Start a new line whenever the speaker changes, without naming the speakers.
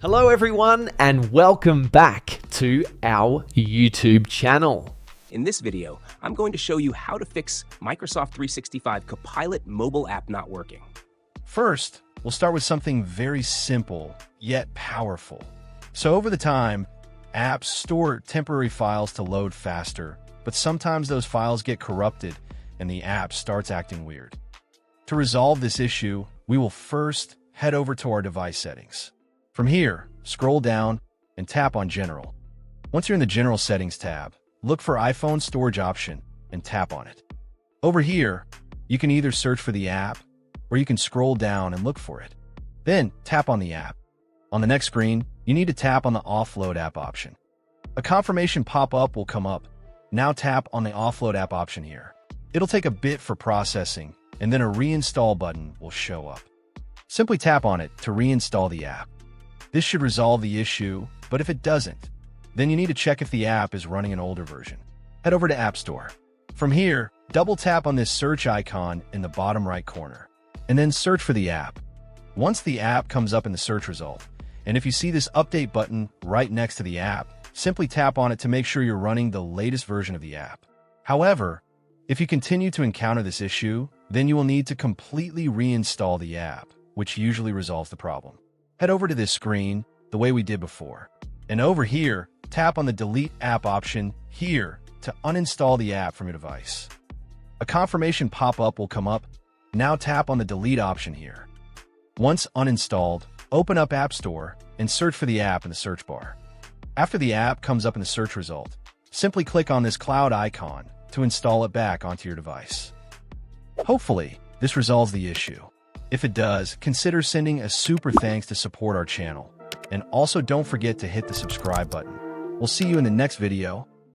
Hello everyone and welcome back to our YouTube channel.
In this video, I'm going to show you how to fix Microsoft 365 Copilot mobile app not working.
First, we'll start with something very simple, yet powerful. So over the time, apps store temporary files to load faster, but sometimes those files get corrupted and the app starts acting weird. To resolve this issue, we will first head over to our device settings. From here, scroll down and tap on General. Once you're in the General Settings tab, look for iPhone Storage option and tap on it. Over here, you can either search for the app or you can scroll down and look for it. Then tap on the app. On the next screen, you need to tap on the Offload app option. A confirmation pop-up will come up. Now tap on the Offload app option here. It'll take a bit for processing, and then a reinstall button will show up. Simply tap on it to reinstall the app. This should resolve the issue, but if it doesn't, then you need to check if the app is running an older version. Head over to App Store. From here, double tap on this search icon in the bottom right corner, and then search for the app. Once the app comes up in the search result, and if you see this update button right next to the app, simply tap on it to make sure you're running the latest version of the app. However, if you continue to encounter this issue, then you will need to completely reinstall the app, which usually resolves the problem. Head over to this screen the way we did before. And over here, tap on the Delete App option here to uninstall the app from your device. A confirmation pop-up will come up. Now tap on the Delete option here. Once uninstalled, open up App Store and search for the app in the search bar. After the app comes up in the search result, simply click on this cloud icon to install it back onto your device. Hopefully, this resolves the issue. If it does, consider sending a super thanks to support our channel. And also don't forget to hit the subscribe button. We'll see you in the next video.